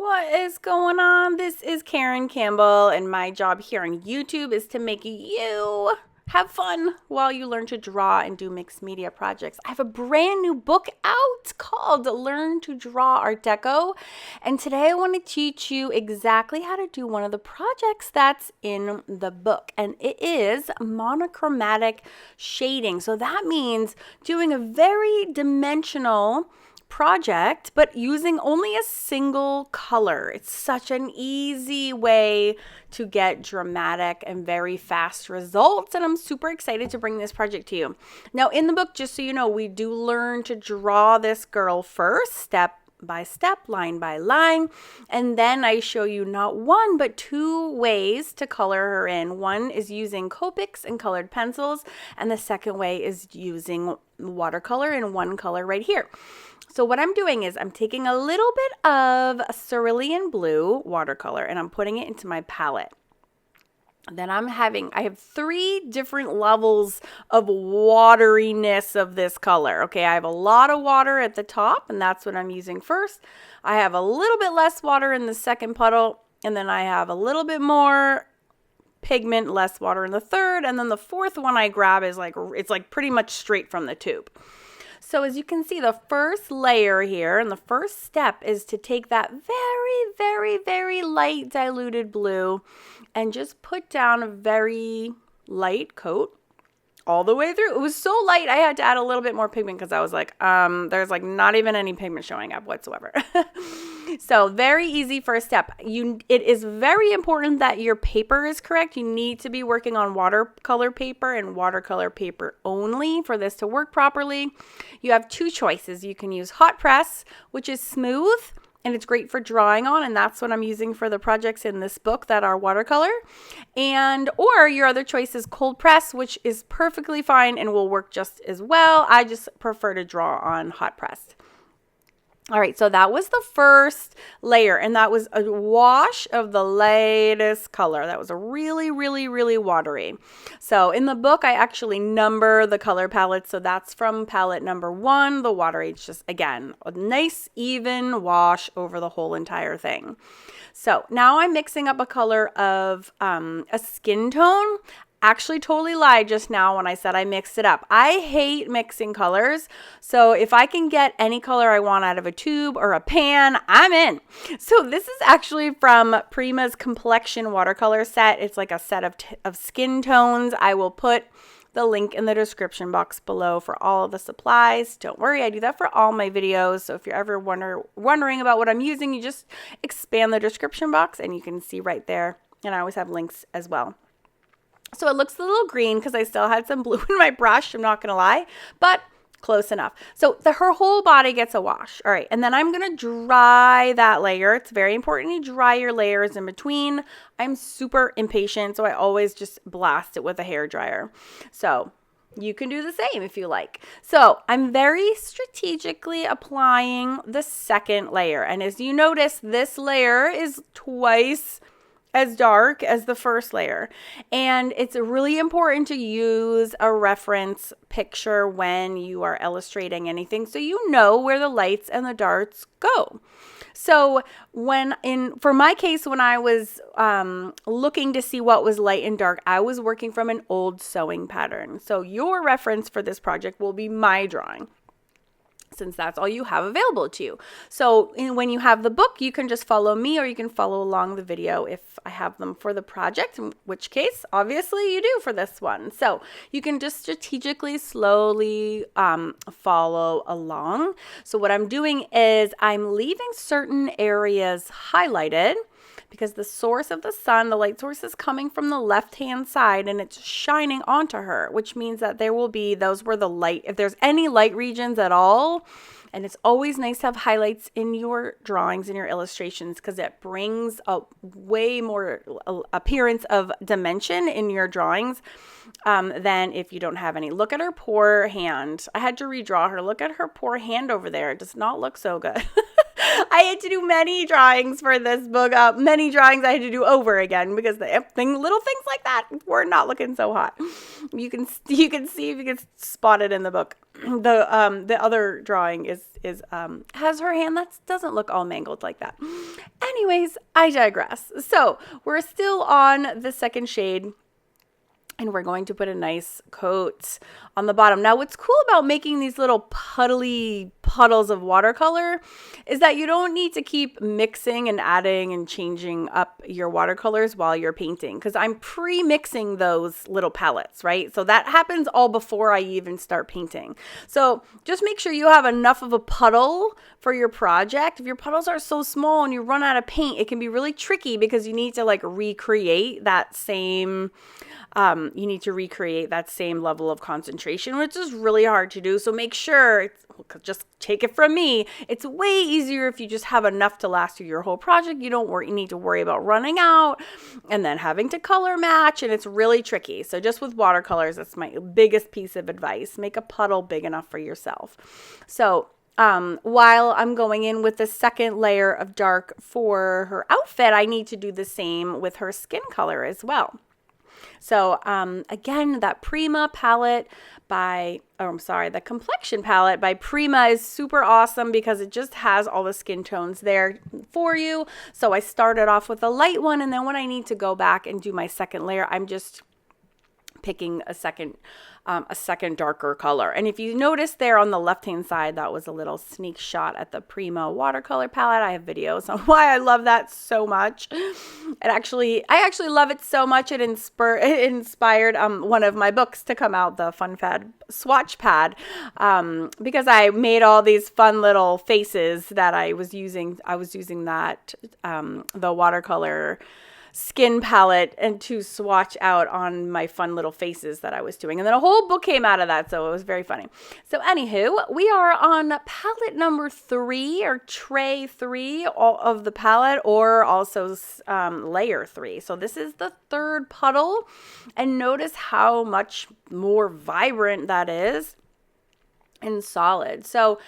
What is going on? This is Karen Campbell, and my job here on YouTube is to make you have fun while you learn to draw and do mixed media projects. I have a brand new book out called Learn to Draw Art Deco, and today I want to teach you exactly how to do one of the projects that's in the book, and it is monochromatic shading. So that means doing a very dimensional project, but using only a single color. It's such an easy way to get dramatic and very fast results, and I'm super excited to bring this project to you. Now, in the book, just so you know, we do learn to draw this girl first, step by step, line by line, and then I show you not one but two ways to color her in. One is using Copics and colored pencils, and the second way is using watercolor in one color right here. So what I'm doing is I'm taking a little bit of cerulean blue watercolor and I'm putting it into my palette. Then I have three different levels of wateriness of this color. Okay, I have a lot of water at the top, and that's what I'm using first. I have a little bit less water in the second puddle, and then I have a little bit more pigment, less water in the third, and then the fourth one I grab is it's pretty much straight from the tube. So as you can see, the first layer here and the first step is to take that very, very, very light diluted blue and just put down a very light coat all the way through. It was so light I had to add a little bit more pigment because I was like, there's not even any pigment showing up whatsoever. So very easy first step. It is very important that your paper is correct. You need to be working on watercolor paper and watercolor paper only for this to work properly. You have two choices. You can use hot press, which is smooth, and it's great for drawing on, and that's what I'm using for the projects in this book that are watercolor. Or your other choice is cold press, which is perfectly fine and will work just as well. I just prefer to draw on hot press. All right, so that was the first layer, and that was a wash of the lightest color. That was a really, really, really watery. So in the book, I actually number the color palettes. So that's from palette number 1, the watery. It's just, again, a nice, even wash over the whole entire thing. So now I'm mixing up a color of a skin tone. Actually totally lied just now when I said I mixed it up. I hate mixing colors. So if I can get any color I want out of a tube or a pan, I'm in. So this is actually from Prima's Complexion watercolor set. It's like a set of skin tones. I will put the link in the description box below for all of the supplies. Don't worry, I do that for all my videos. So if you're ever wondering about what I'm using, you just expand the description box and you can see right there. And I always have links as well. So it looks a little green because I still had some blue in my brush, I'm not going to lie, but close enough. So her whole body gets a wash. All right, and then I'm going to dry that layer. It's very important you dry your layers in between. I'm super impatient, so I always just blast it with a hairdryer. So you can do the same if you like. So I'm very strategically applying the second layer. And as you notice, this layer is twice as dark as the first layer. And it's really important to use a reference picture when you are illustrating anything so you know where the lights and the darks go. So for my case, when I was looking to see what was light and dark, I was working from an old sewing pattern. So your reference for this project will be my drawing, since that's all you have available to you. So when you have the book, you can just follow me or you can follow along the video if I have them for the project, in which case, obviously, you do for this one. So you can just strategically, slowly follow along. So what I'm doing is I'm leaving certain areas highlighted because the source of the sun, the light source, is coming from the left-hand side and it's shining onto her, which means that there will be those where the light, if there's any light regions at all, and it's always nice to have highlights in your drawings and your illustrations because it brings a way more appearance of dimension in your drawings than if you don't have any. Look at her poor hand. I had to redraw her. Look at her poor hand over there. It does not look so good. I had to do many drawings for this book. Many drawings I had to do over again because the little things like that were not looking so hot. You can see if you can spot it in the book. The other drawing is has her hand that doesn't look all mangled like that. Anyways, I digress. So we're still on the second shade. And we're going to put a nice coat on the bottom. Now, what's cool about making these little puddly puddles of watercolor is that you don't need to keep mixing and adding and changing up your watercolors while you're painting, because I'm pre-mixing those little palettes, right? So that happens all before I even start painting. So just make sure you have enough of a puddle for your project. If your puddles are so small and you run out of paint, it can be really tricky because you need to like recreate that same level of concentration, which is really hard to do. So make sure, just take it from me, it's way easier if you just have enough to last through your whole project. You don't need to worry about running out and then having to color match, and it's really tricky. So just with watercolors, that's my biggest piece of advice. Make a puddle big enough for yourself. So while I'm going in with the second layer of dark for her outfit, I need to do the same with her skin color as well. So, again, that Prima palette the complexion palette by Prima is super awesome because it just has all the skin tones there for you. So I started off with a light one, and then when I need to go back and do my second layer, I'm just picking a second darker color. And if you notice there on the left-hand side, that was a little sneak shot at the Prima watercolor palette. I have videos on why I love that so much. I actually love it so much. It inspired one of my books to come out, the Fun Fad swatch pad, because I made all these fun little faces that I was using that the watercolor skin palette and to swatch out on my fun little faces that I was doing. And then a whole book came out of that, so it was very funny. So anywho, we are on palette number 3, or tray 3 of the palette, or also layer 3. So this is the third puddle, and notice how much more vibrant that is and solid. So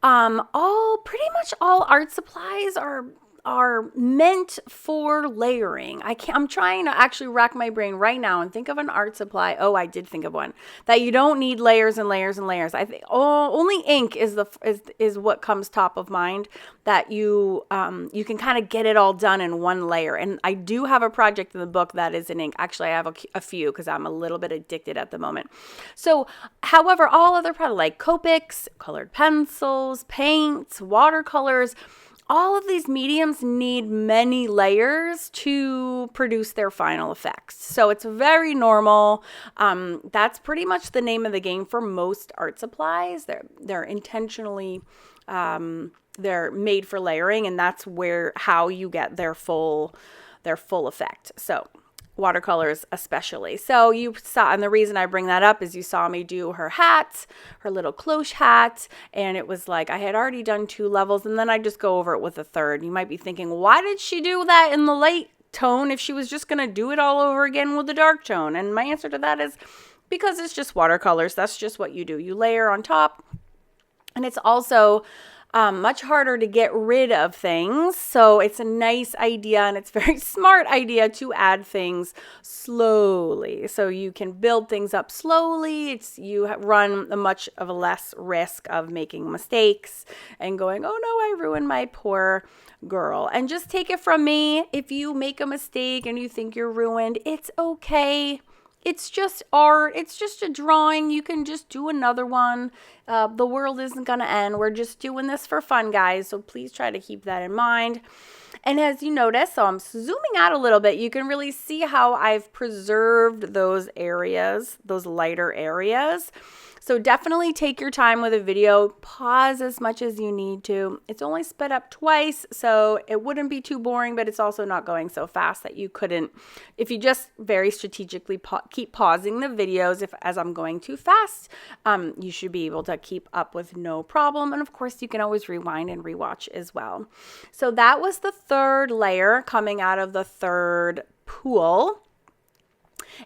pretty much all art supplies are meant for layering. I'm trying to actually rack my brain right now and think of an art supply. Oh, I did think of one that you don't need layers and layers and layers. I think only ink is what comes top of mind, that you can kind of get it all done in one layer. And I do have a project in the book that is in ink. Actually, I have a few because I'm a little bit addicted at the moment. So, however, all other products like Copics, colored pencils, paints, watercolors, all of these mediums need many layers to produce their final effects. So it's very normal. That's pretty much the name of the game for most art supplies. They're intentionally, they're made for layering, and that's how you get their full effect. So watercolors especially. So you saw, and the reason I bring that up is you saw me do her hat, her little cloche hat, and it was like I had already done 2 levels, and then I just go over it with a third. You might be thinking, why did she do that in the light tone if she was just going to do it all over again with the dark tone? And my answer to that is because it's just watercolors. That's just what you do. You layer on top, and it's also much harder to get rid of things. So it's a nice idea, and it's a very smart idea to add things slowly. So you can build things up slowly. You run a much of a less risk of making mistakes and going, oh no, I ruined my poor girl. And just take it from me, if you make a mistake and you think you're ruined, it's okay. It's just art. It's just a drawing. You can just do another one. The world isn't going to end. We're just doing this for fun, guys. So please try to keep that in mind. And as you notice, so I'm zooming out a little bit, you can really see how I've preserved those areas, those lighter areas. So definitely take your time with a video. Pause as much as you need to. It's only sped up twice, so it wouldn't be too boring, but it's also not going so fast that you couldn't. If you just very strategically keep pausing the videos, as I'm going too fast, you should be able to keep up with no problem. And of course, you can always rewind and rewatch as well. So that was the third layer coming out of the third pool.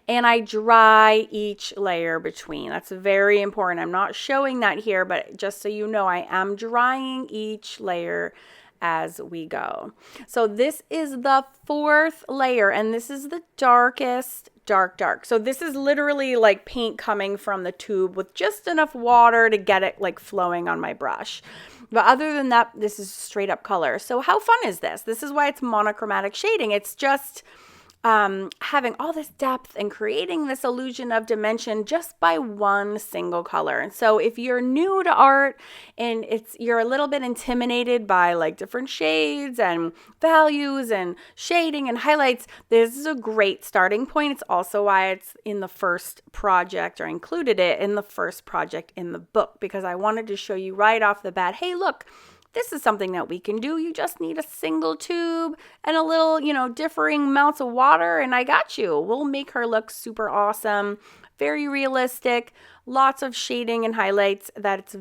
And I dry each layer between. That's very important. I'm not showing that here, but just so you know, I am drying each layer as we go. So this is the 4th layer, and this is the darkest dark. So this is literally like paint coming from the tube with just enough water to get it like flowing on my brush. But other than that, this is straight up color. So how fun is this? This is why it's monochromatic shading. It's just having all this depth and creating this illusion of dimension just by one single color. And so if you're new to art and you're a little bit intimidated by like different shades and values and shading and highlights, this is a great starting point. It's also why it's in the first project, or included it in the first project in the book, because I wanted to show you right off the bat, hey, look, this is something that we can do. You just need a single tube and a little, differing amounts of water, and I got you. We'll make her look super awesome, very realistic, lots of shading and highlights that it's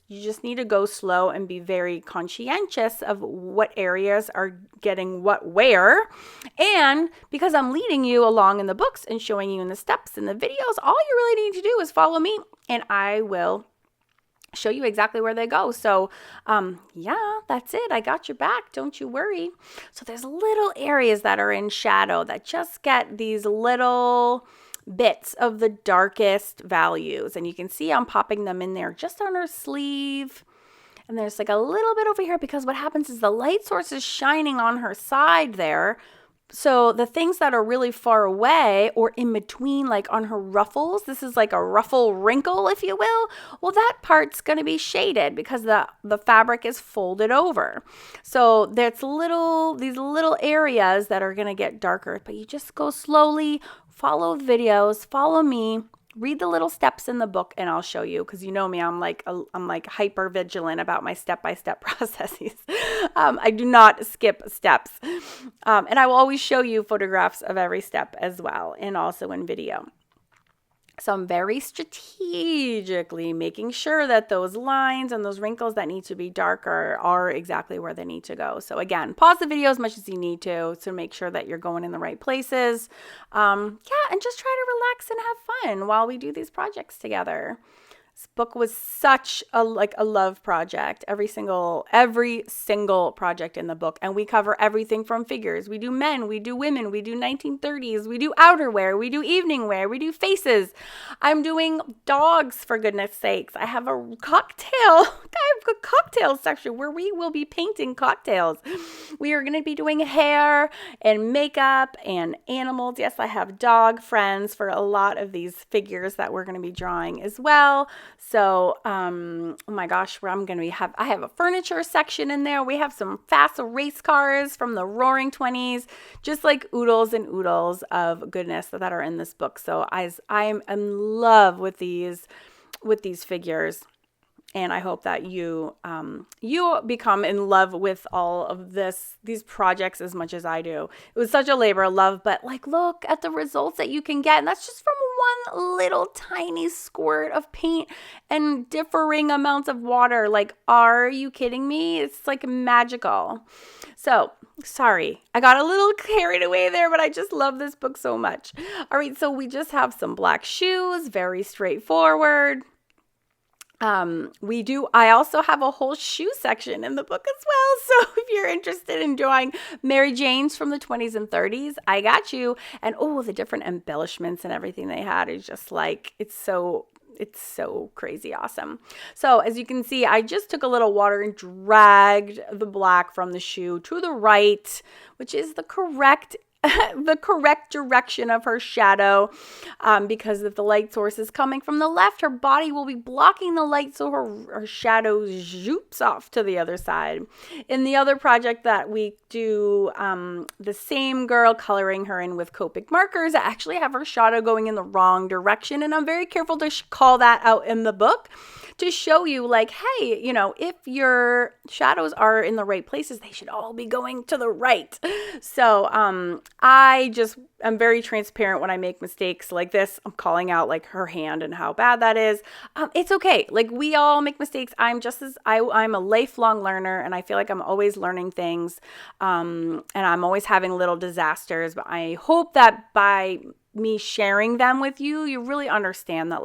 you just need to go slow and be very conscientious of what areas are getting what where. And because I'm leading you along in the books and showing you in the steps in the videos, all you really need to do is follow me, and I will show you exactly where they go. So yeah, that's it. I got your back. Don't you worry. So there's little areas that are in shadow that just get these little bits of the darkest values. And you can see I'm popping them in there just on her sleeve. And there's like a little bit over here, because what happens is the light source is shining on her side there. So the things that are really far away or in between, like on her ruffles, this is like a ruffle wrinkle, if you will. Well, that part's going to be shaded because the fabric is folded over. So there's these little areas that are going to get darker, but you just go slowly, follow videos, follow me. Read the little steps in the book, and I'll show you, because you know me, I'm like hyper vigilant about my step-by-step processes. I do not skip steps. And I will always show you photographs of every step as well, and also in video. So I'm very strategically making sure that those lines and those wrinkles that need to be darker are exactly where they need to go. So again, pause the video as much as you need to make sure that you're going in the right places. And just try to relax and have fun while we do these projects together. This book was such a love project. Every single project in the book, and we cover everything from figures. We do men, we do women, we do 1930s, we do outerwear, we do evening wear, we do faces. I'm doing dogs, for goodness sakes. I have a cocktail section where we will be painting cocktails. We are going to be doing hair and makeup and animals. Yes, I have dog friends for a lot of these figures that we're going to be drawing as well. So, oh my gosh, where I'm going to I have a furniture section in there. We have some fast race cars from the Roaring 20s, just like oodles and oodles of goodness that are in this book. So I am in love with these figures. And I hope that you become in love with all of these projects as much as I do. It was such a labor of love, but look at the results that you can get. And that's just from one little tiny squirt of paint and differing amounts of water. Are you kidding me? It's magical. So, sorry, I got a little carried away there, but I just love this book so much. All right, so we just have some black shoes, very straightforward. I also have a whole shoe section in the book as well. So if you're interested in drawing Mary Janes from the 20s and 30s, I got you. And the different embellishments and everything they had is just it's so crazy awesome. So as you can see, I just took a little water and dragged the black from the shoe to the right, which is the correct direction of her shadow, because if the light source is coming from the left, her body will be blocking the light, so her shadow zoops off to the other side. In the other project that we do, the same girl coloring her in with Copic markers, I actually have her shadow going in the wrong direction, and I'm very careful to call that out in the book to show you hey, if your shadows are in the right places, they should all be going to the right. So I'm very transparent when I make mistakes like this. I'm calling out her hand and how bad that is. It's okay. We all make mistakes. I'm a lifelong learner, and I feel like I'm always learning things. And I'm always having little disasters, but I hope that by me sharing them with you, you really understand that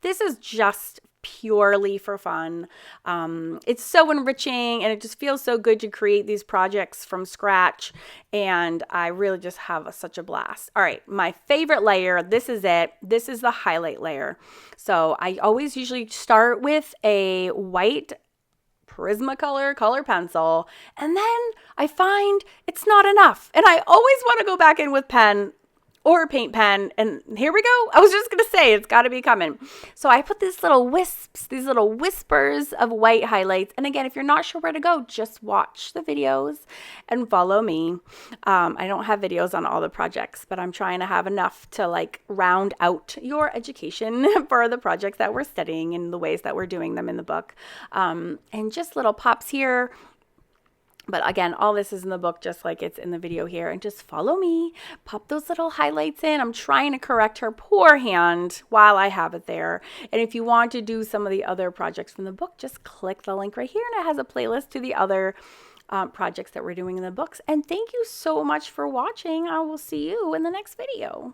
this is just purely for fun. It's so enriching, and it just feels so good to create these projects from scratch, and I really just have such a blast. All right, my favorite layer, this is it. This is the highlight layer. So I always usually start with a white Prismacolor color pencil, and then I find it's not enough, and I always want to go back in with pen or a paint pen, and here we go. I was just gonna say it's got to be coming. So I put these little wisps, these little whispers of white highlights, and again, if you're not sure where to go, just watch the videos and follow me. I don't have videos on all the projects, but I'm trying to have enough to like round out your education for the projects that we're studying and the ways that we're doing them in the book. And just little pops here. But again, all this is in the book, just like it's in the video here. And just follow me, pop those little highlights in. I'm trying to correct her poor hand while I have it there. And if you want to do some of the other projects from the book, just click the link right here, and it has a playlist to the other projects that we're doing in the books. And thank you so much for watching. I will see you in the next video.